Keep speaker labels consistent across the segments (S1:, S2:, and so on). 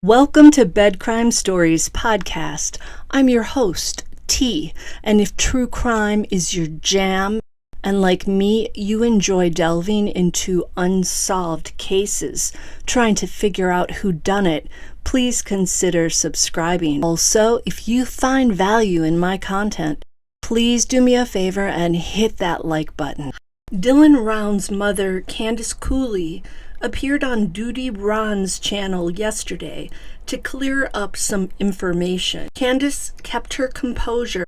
S1: Welcome to Bed Crime Stories podcast. I'm your host, T, and if true crime is your jam, and like me, you enjoy delving into unsolved cases, trying to figure out who done it, please consider subscribing. Also, if you find value in my content, please do me a favor and hit that like button. Dylan Round's mother, Candice Cooley, appeared on Duty Ron's channel yesterday to clear up some information. Candace kept her composure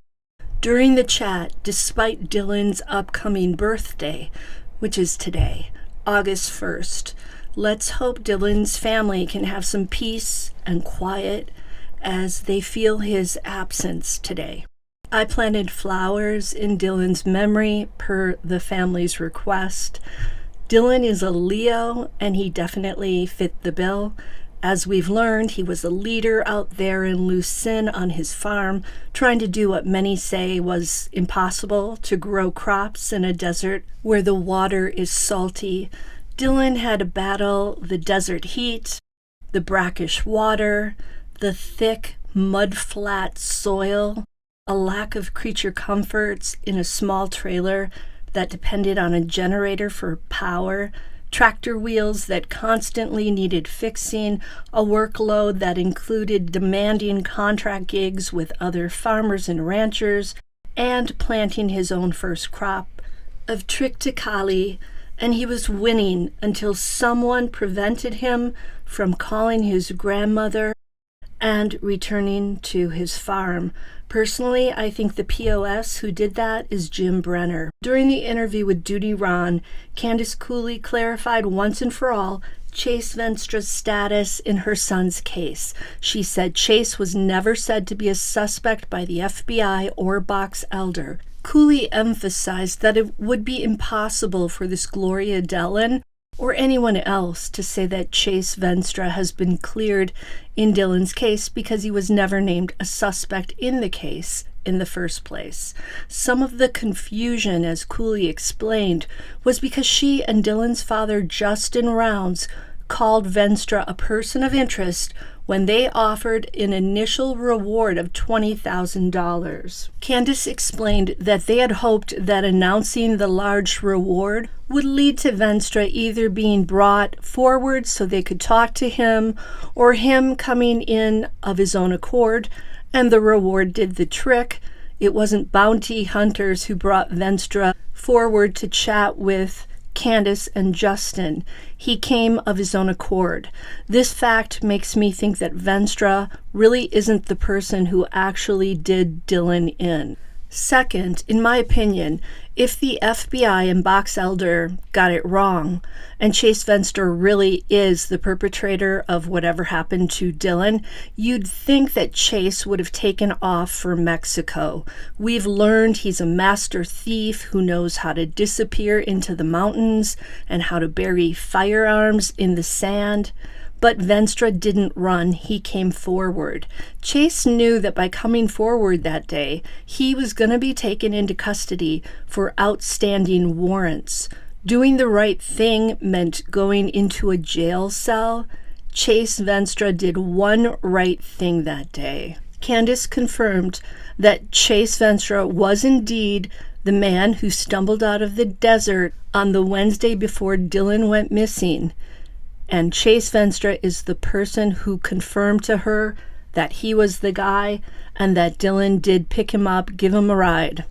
S1: during the chat despite Dylan's upcoming birthday, which is today, August 1st. Let's hope Dylan's family can have some peace and quiet as they feel his absence today. I planted flowers in Dylan's memory per the family's request. Dylan is a Leo, and he definitely fit the bill. As we've learned, he was a leader out there in Lucin on his farm, trying to do what many say was impossible, to grow crops in a desert where the water is salty. Dylan had to battle the desert heat, the brackish water, the thick, mud-flat soil, a lack of creature comforts in a small trailer that depended on a generator for power, tractor wheels that constantly needed fixing, a workload that included demanding contract gigs with other farmers and ranchers, and planting his own first crop of triticale, and he was winning until someone prevented him from calling his grandmother and returning to his farm. Personally, I think the POS who did that is Jim Brenner. During the interview with Duty Ron, Candice Cooley clarified once and for all Chase Venstra's status in her son's case. She said Chase was never said to be a suspect by the FBI or Box Elder. Cooley emphasized that it would be impossible for this Gloria Dellon or anyone else to say that Chase Venstra has been cleared in Dylan's case because he was never named a suspect in the case in the first place. Some of the confusion, as Cooley explained, was because she and Dylan's father, Justin Rounds, called Venstra a person of interest when they offered an initial reward of $20,000. Candace explained that they had hoped that announcing the large reward would lead to Venstra either being brought forward so they could talk to him, or him coming in of his own accord, and the reward did the trick. It wasn't bounty hunters who brought Venstra forward to chat with Candace and Justin. He came of his own accord. This fact makes me think that Venstra really isn't the person who actually did Dylan in. Second, in my opinion, if the FBI and Box Elder got it wrong, and Chase Venstra really is the perpetrator of whatever happened to Dylan, you'd think that Chase would have taken off for Mexico. We've learned he's a master thief who knows how to disappear into the mountains and how to bury firearms in the sand. But Venstra didn't run, he came forward. Chase knew that by coming forward that day, he was going to be taken into custody for outstanding warrants. Doing the right thing meant going into a jail cell. Chase Venstra did one right thing that day. Candace confirmed that Chase Venstra was indeed the man who stumbled out of the desert on the Wednesday before Dylan went missing. And Chase Venstra is the person who confirmed to her that he was the guy and that Dylan did pick him up, give him a ride.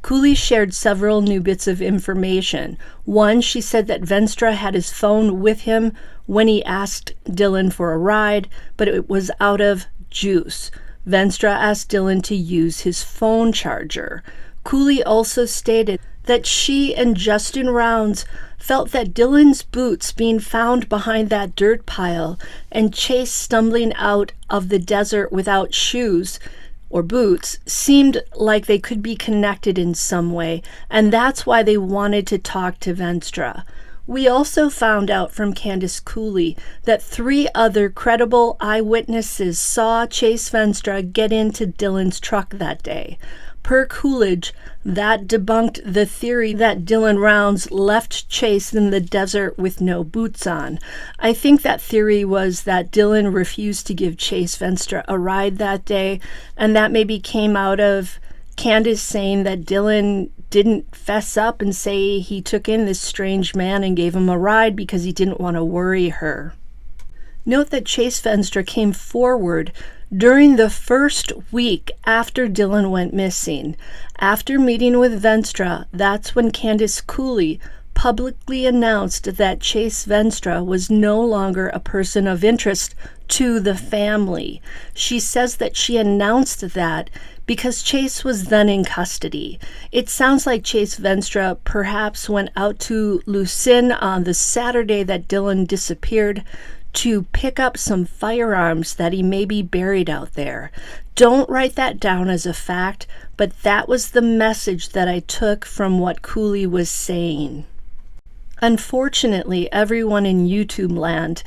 S1: Cooley shared several new bits of information. One, she said that Venstra had his phone with him when he asked Dylan for a ride, but it was out of juice. Venstra asked Dylan to use his phone charger. Cooley also stated that she and Justin Rounds felt that Dylan's boots being found behind that dirt pile and Chase stumbling out of the desert without shoes or boots seemed like they could be connected in some way, and that's why they wanted to talk to Venstra. We also found out from Candice Cooley that 3 other credible eyewitnesses saw Chase Venstra get into Dylan's truck that day. Per Coolidge, that debunked the theory that Dylan Rounds left Chase in the desert with no boots on. I think that theory was that Dylan refused to give Chase Venstra a ride that day, and that maybe came out of Candice saying that Dylan didn't fess up and say he took in this strange man and gave him a ride because he didn't want to worry her. Note that Chase Venstra came forward during the first week after Dylan went missing. After meeting with Venstra, that's when Candice Cooley publicly announced that Chase Venstra was no longer a person of interest to the family. She says that she announced that because Chase was then in custody. It sounds like Chase Venstra perhaps went out to Lucin on the Saturday that Dylan disappeared to pick up some firearms that he maybe buried out there. Don't write that down as a fact, but that was the message that I took from what Cooley was saying. Unfortunately, everyone in YouTube land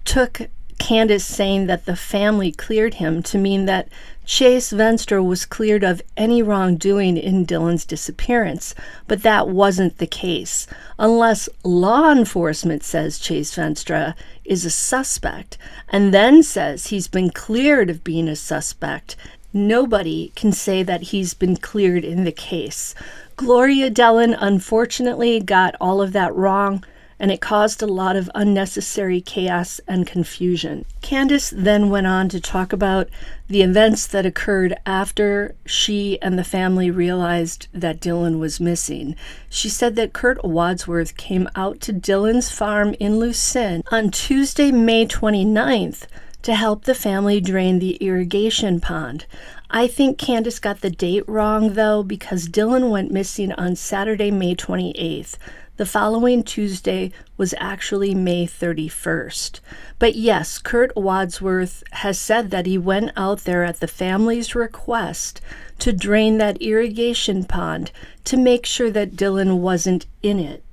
S1: took Candace saying that the family cleared him to mean that Chase Venstra was cleared of any wrongdoing in Dylan's disappearance, but that wasn't the case. Unless law enforcement says Chase Venstra is a suspect and then says he's been cleared of being a suspect, nobody can say that he's been cleared in the case. Gloria Dellin unfortunately got all of that wrong, and it caused a lot of unnecessary chaos and confusion. Candace then went on to talk about the events that occurred after she and the family realized that Dylan was missing. She said that Kurt Wadsworth came out to Dylan's farm in Lucin on Tuesday, May 29th, to help the family drain the irrigation pond. I think Candace got the date wrong, though, because Dylan went missing on Saturday, May 28th. The following Tuesday was actually May 31st. But yes, Kurt Wadsworth has said that he went out there at the family's request to drain that irrigation pond to make sure that Dylan wasn't in it.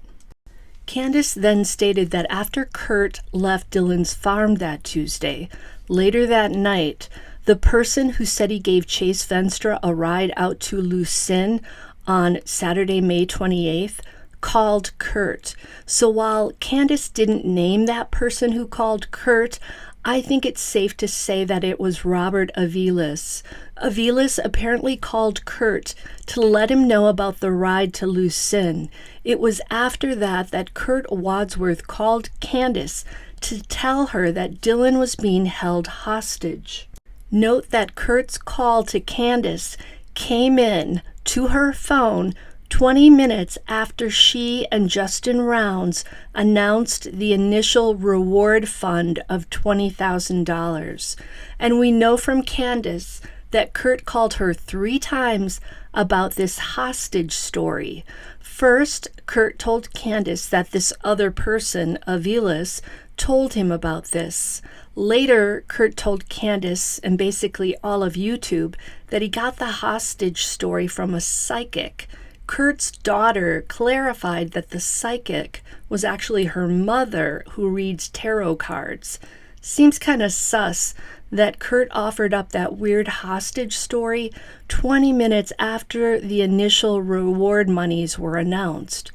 S1: Candace then stated that after Kurt left Dylan's farm that Tuesday, later that night, the person who said he gave Chase Venstra a ride out to Lucin on Saturday, May 28th, called Kurt. So while Candace didn't name that person who called Kurt, I think it's safe to say that it was Robert Aviles. Aviles apparently called Kurt to let him know about the ride to Lucin. It was after that that Kurt Wadsworth called Candace to tell her that Dylan was being held hostage. Note that Kurt's call to Candace came in to her phone 20 minutes after she and Justin Rounds announced the initial reward fund of $20,000. And we know from Candace that Kurt called her 3 times about this hostage story. First, Kurt told Candace that this other person, Aviles, told him about this. Later, Kurt told Candace and basically all of YouTube that he got the hostage story from a psychic. Kurt's daughter clarified that the psychic was actually her mother who reads tarot cards. Seems kind of sus that Kurt offered up that weird hostage story 20 minutes after the initial reward monies were announced.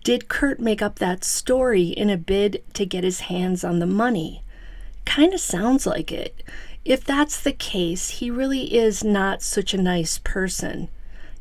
S1: Did Kurt make up that story in a bid to get his hands on the money? Kind of sounds like it. If that's the case, he really is not such a nice person.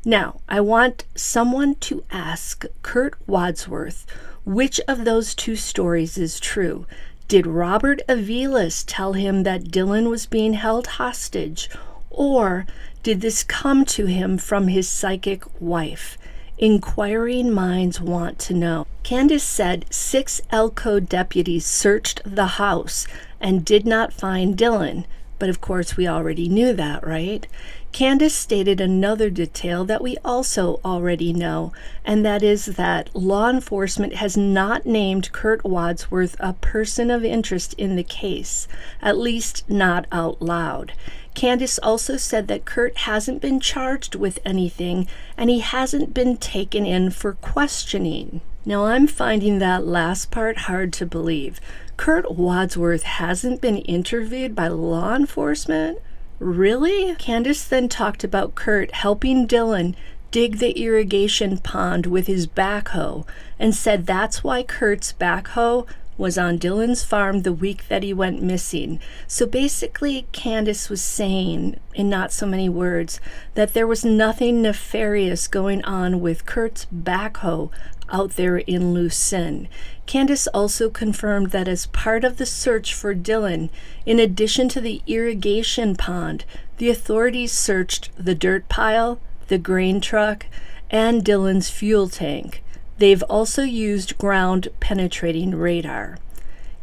S1: Now, I want someone to ask Kurt Wadsworth which of those 2 stories is true. Did Robert Aviles tell him that Dylan was being held hostage, or did this come to him from his psychic wife? Inquiring minds want to know. Candace said 6 Elko deputies searched the house and did not find Dylan, but of course we already knew that, right? Candace stated another detail that we also already know, and that is that law enforcement has not named Kurt Wadsworth a person of interest in the case, at least not out loud. Candace also said that Kurt hasn't been charged with anything, and he hasn't been taken in for questioning. Now, I'm finding that last part hard to believe. Kurt Wadsworth hasn't been interviewed by law enforcement? Really? Candace then talked about Kurt helping Dylan dig the irrigation pond with his backhoe and said that's why Kurt's backhoe was on Dylan's farm the week that he went missing. So basically, Candace was saying, in not so many words, that there was nothing nefarious going on with Kurt's backhoe out there in Lucerne. Candace also confirmed that as part of the search for Dylan, in addition to the irrigation pond, the authorities searched the dirt pile, the grain truck, and Dylan's fuel tank. They've also used ground-penetrating radar.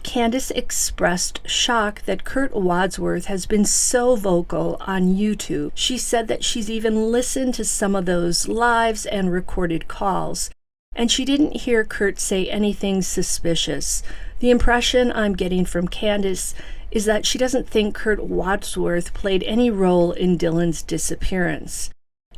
S1: Candace expressed shock that Kurt Wadsworth has been so vocal on YouTube. She said that she's even listened to some of those lives and recorded calls, and she didn't hear Kurt say anything suspicious. The impression I'm getting from Candace is that she doesn't think Kurt Wadsworth played any role in Dylan's disappearance.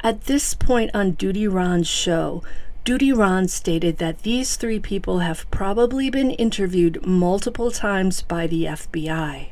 S1: At this point on Duty Ron's show, Duty Ron stated that these three people have probably been interviewed multiple times by the FBI.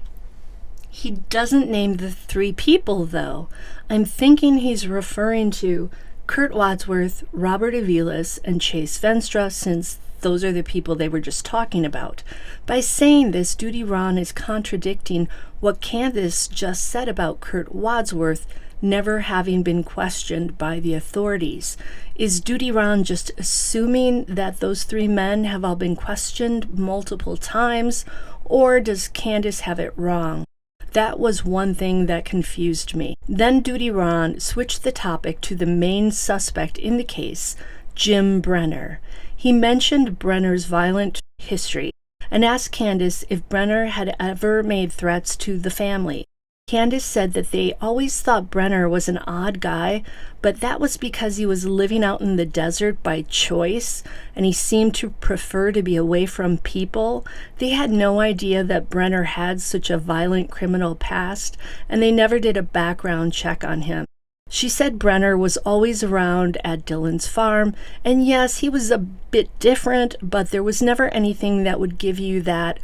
S1: He doesn't name the three people, though. I'm thinking he's referring to Kurt Wadsworth, Robert Aviles, and Chase Venstra, since those are the people they were just talking about. By saying this, Duty Ron is contradicting what Candace just said about Kurt Wadsworth never having been questioned by the authorities. Is Duty Ron just assuming that those three men have all been questioned multiple times, or does Candace have it wrong? That was one thing that confused me. Then Duty Ron switched the topic to the main suspect in the case, Jim Brenner. He mentioned Brenner's violent history and asked Candace if Brenner had ever made threats to the family. Candace said that they always thought Brenner was an odd guy, but that was because he was living out in the desert by choice, and he seemed to prefer to be away from people. They had no idea that Brenner had such a violent criminal past, and they never did a background check on him. She said Brenner was always around at Dylan's farm, and yes, he was a bit different, but there was never anything that would give you that,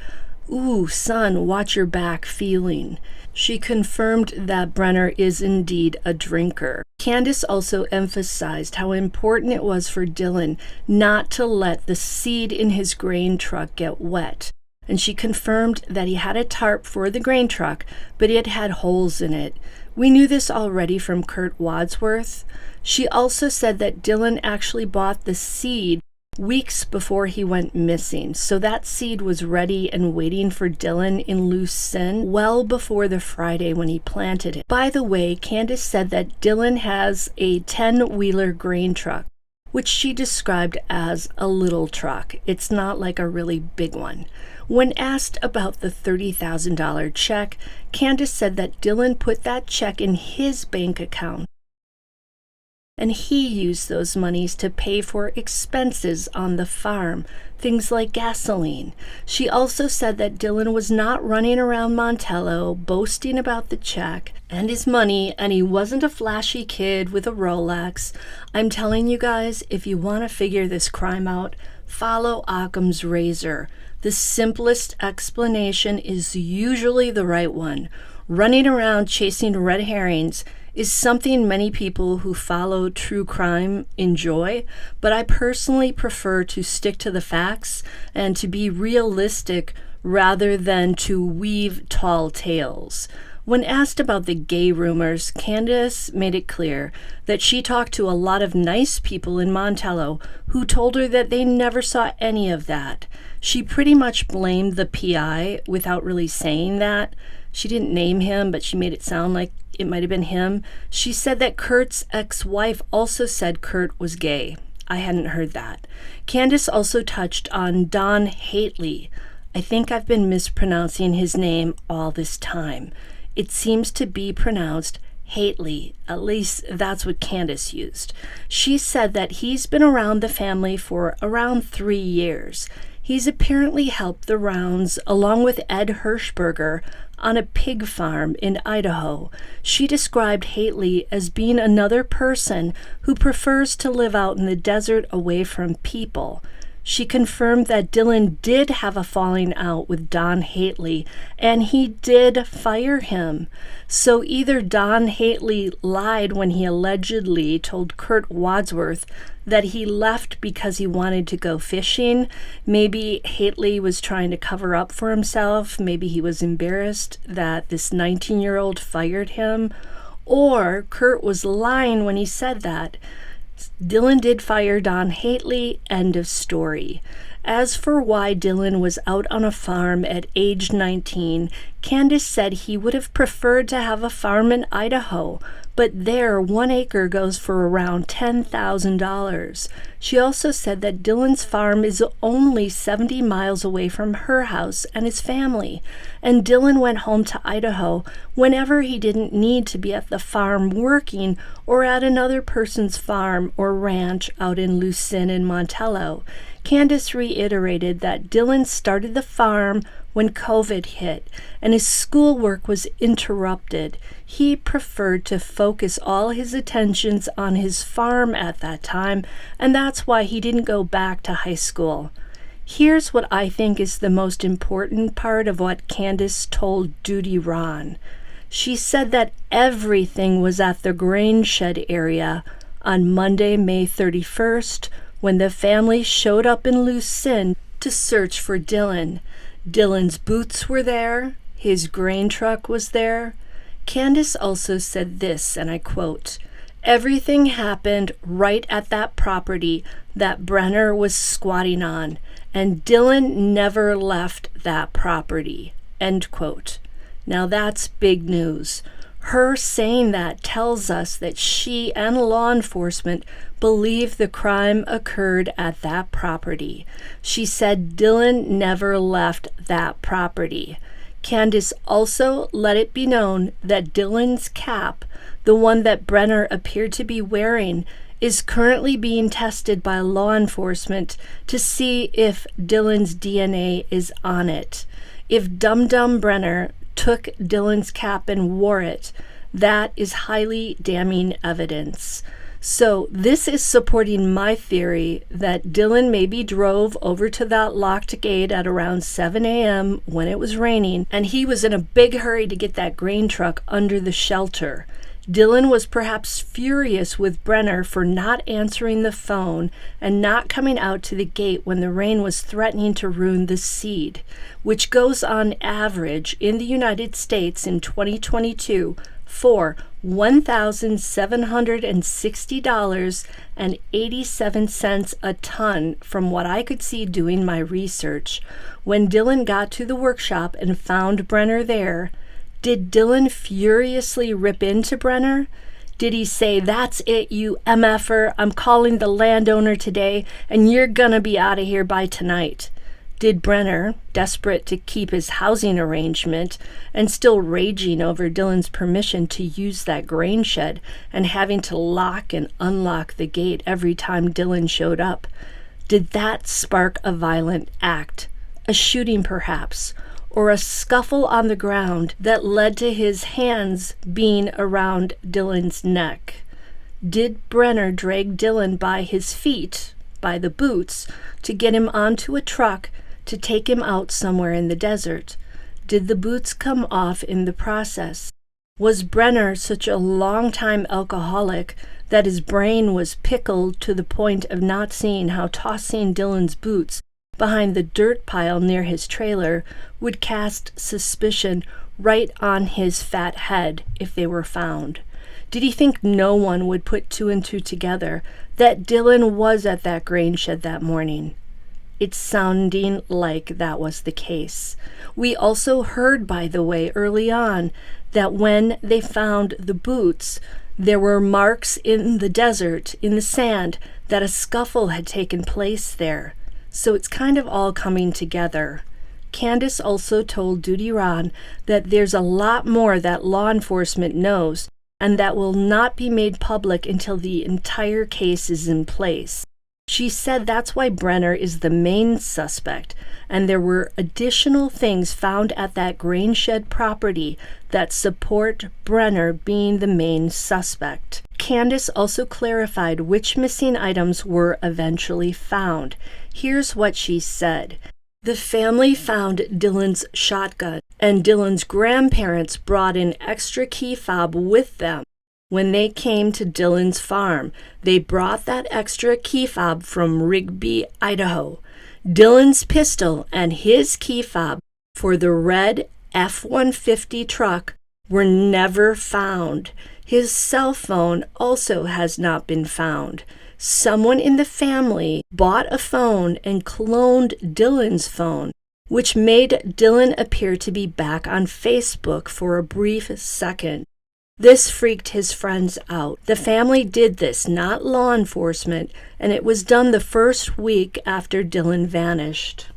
S1: "Ooh, son, watch your back" feeling. She confirmed that Brenner is indeed a drinker. Candace also emphasized how important it was for Dylan not to let the seed in his grain truck get wet. And she confirmed that he had a tarp for the grain truck, but it had holes in it. We knew this already from Kurt Wadsworth. She also said that Dylan actually bought the seed weeks before he went missing, so that seed was ready and waiting for Dylan in Lucerne well before the Friday when he planted it. By the way, Candace said that Dylan has a 10-wheeler grain truck, which she described as a little truck. It's not like a really big one. When asked about the $30,000 check, Candace said that Dylan put that check in his bank account, and he used those monies to pay for expenses on the farm, things like gasoline. She also said that Dylan was not running around Montello boasting about the check and his money, and he wasn't a flashy kid with a Rolex. I'm telling you guys, if you want to figure this crime out, follow Occam's razor. The simplest explanation is usually the right one. Running around chasing red herrings is something many people who follow true crime enjoy, but I personally prefer to stick to the facts and to be realistic rather than to weave tall tales. When asked about the gay rumors, Candace made it clear that she talked to a lot of nice people in Montello who told her that they never saw any of that. She pretty much blamed the PI without really saying that. She didn't name him, but she made it sound like it might have been him. She said that Kurt's ex-wife also said Kurt was gay. I hadn't heard that. Candace also touched on Don Hately. I think I've been mispronouncing his name all this time. It seems to be pronounced Hately. At least that's what Candace used. She said that he's been around the family for around 3 years. He's apparently helped the rounds along with Ed Hirschberger on a pig farm in Idaho. She described Hately as being another person who prefers to live out in the desert away from people. She confirmed that Dylan did have a falling out with Don Hately, and he did fire him. So either Don Hately lied when he allegedly told Kurt Wadsworth that he left because he wanted to go fishing. Maybe Hately was trying to cover up for himself. Maybe he was embarrassed that this 19-year-old fired him. Or Kurt was lying when he said that. Dylan did fire Don Hately, end of story. As for why Dylan was out on a farm at age 19, Candace said he would have preferred to have a farm in Idaho, but there 1 acre goes for around $10,000. She also said that Dylan's farm is only 70 miles away from her house and his family, and Dylan went home to Idaho whenever he didn't need to be at the farm working or at another person's farm or ranch out in Lucin and Montello. Candace reiterated that Dylan started the farm when COVID hit and his schoolwork was interrupted. He preferred to focus all his attentions on his farm at that time, and that's why he didn't go back to high school. Here's what I think is the most important part of what Candace told Duty Ron. She said that everything was at the grain shed area on Monday, May 31st, when the family showed up in Lucin to search for Dylan. Dylan's boots were there. His grain truck was there. Candace also said this, and I quote, "Everything happened right at that property that Brenner was squatting on, and Dylan never left that property," end quote. Now that's big news. Her saying that tells us that she and law enforcement believe the crime occurred at that property. She said Dylan never left that property. Candace also let it be known that Dylan's cap, the one that Brenner appeared to be wearing, is currently being tested by law enforcement to see if Dylan's DNA is on it. If Dum Dum Brenner took Dylan's cap and wore it, that is highly damning evidence. So this is supporting my theory that Dylan maybe drove over to that locked gate at around 7 a.m. when it was raining, and he was in a big hurry to get that grain truck under the shelter. Dylan was perhaps furious with Brenner for not answering the phone and not coming out to the gate when the rain was threatening to ruin the seed, which goes on average in the United States in 2022 for $1,760.87 a ton from what I could see doing my research. When Dylan got to the workshop and found Brenner there, did Dylan furiously rip into Brenner? Did he say, "That's it, you MFer, I'm calling the landowner today and you're gonna be out of here by tonight"? Did Brenner, desperate to keep his housing arrangement and still raging over Dylan's permission to use that grain shed and having to lock and unlock the gate every time Dylan showed up, did that spark a violent act, a shooting perhaps, or a scuffle on the ground that led to his hands being around Dylan's neck? Did Brenner drag Dylan by his feet, by the boots, to get him onto a truck to take him out somewhere in the desert? Did the boots come off in the process? Was Brenner such a long-time alcoholic that his brain was pickled to the point of not seeing how tossing Dylan's boots behind the dirt pile near his trailer would cast suspicion right on his fat head if they were found? Did he think no one would put two and two together, that Dylan was at that grain shed that morning? It's sounding like that was the case. We also heard, by the way, early on, that when they found the boots, there were marks in the desert, in the sand, that a scuffle had taken place there. So it's kind of all coming together. Candace also told Duty Ron that there's a lot more that law enforcement knows and that will not be made public until the entire case is in place. She said that's why Brenner is the main suspect, and there were additional things found at that grain shed property that support Brenner being the main suspect. Candace also clarified which missing items were eventually found. Here's what she said. The family found Dylan's shotgun, and Dylan's grandparents brought an extra key fob with them. When they came to Dylan's farm, they brought that extra key fob from Rigby, Idaho. Dylan's pistol and his key fob for the red F-150 truck were never found. His cell phone also has not been found. Someone in the family bought a phone and cloned Dylan's phone, which made Dylan appear to be back on Facebook for a brief second. This freaked his friends out. The family did this, not law enforcement, and it was done the first week after Dylan vanished.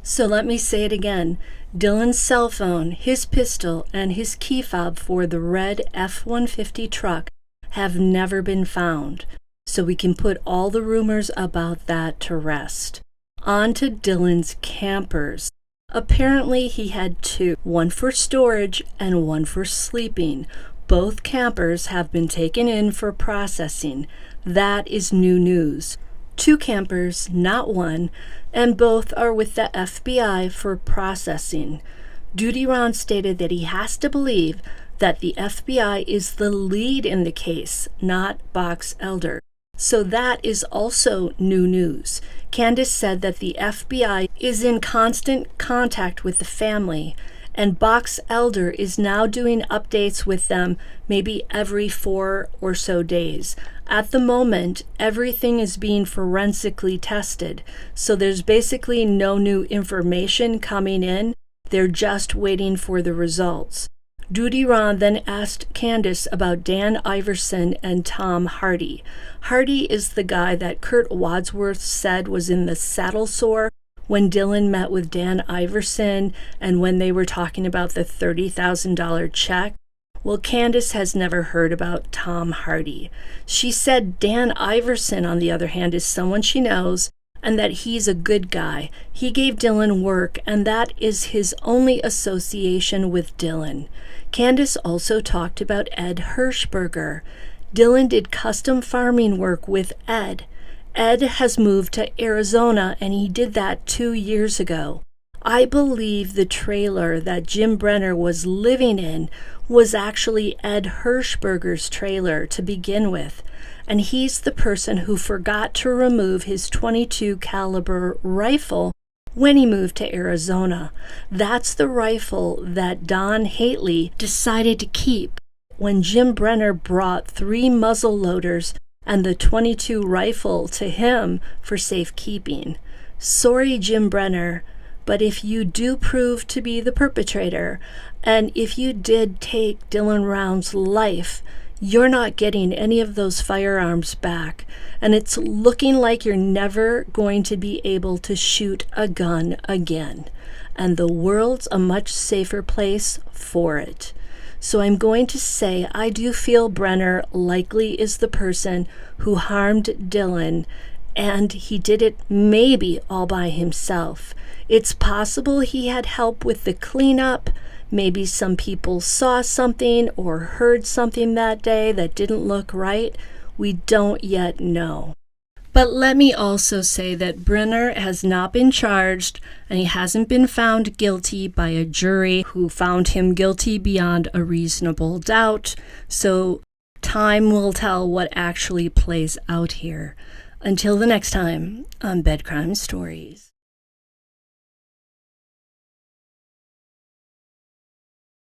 S1: So let me say it again. Dylan's cell phone, his pistol, and his key fob for the red F-150 truck have never been found. So we can put all the rumors about that to rest. On to Dylan's campers. Apparently he had two, one for storage and one for sleeping. Both campers have been taken in for processing. That is new news. Two campers, not one, and both are with the FBI for processing. Duty Ron stated that he has to believe that the FBI is the lead in the case, not Box Elder. So that is also new news. Candace said that the FBI is in constant contact with the family, and Box Elder is now doing updates with them maybe every 4 or so days. At the moment, everything is being forensically tested, so there's basically no new information coming in. They're just waiting for the results. Duty Ron then asked Candace about Dan Iverson and Tom Hardy. Hardy is the guy that Kurt Wadsworth said was in the saddle sore when Dylan met with Dan Iverson and when they were talking about the $30,000 check. Well, Candace has never heard about Tom Hardy. She said Dan Iverson, on the other hand, is someone she knows and that he's a good guy. He gave Dylan work, and that is his only association with Dylan. Candace also talked about Ed Hirschberger. Dylan did custom farming work with Ed. Ed has moved to Arizona, and he did that 2 years ago. I believe the trailer that Jim Brenner was living in was actually Ed Hirschberger's trailer to begin with, and he's the person who forgot to remove his .22 caliber rifle when he moved to Arizona. That's the rifle that Don Hately decided to keep when Jim Brenner brought 3 muzzle loaders and the .22 rifle to him for safekeeping. Sorry, Jim Brenner, but if you do prove to be the perpetrator, and if you did take Dylan Round's life, you're not getting any of those firearms back, and it's looking like you're never going to be able to shoot a gun again, and the world's a much safer place for it. So I'm going to say I do feel Brenner likely is the person who harmed Dylan, and he did it maybe all by himself. It's possible he had help with the cleanup. Maybe some people saw something or heard something that day that didn't look right. We don't yet know. But let me also say that Brenner has not been charged, and he hasn't been found guilty by a jury who found him guilty beyond a reasonable doubt. So time will tell what actually plays out here. Until the next time on Bed Crime Stories.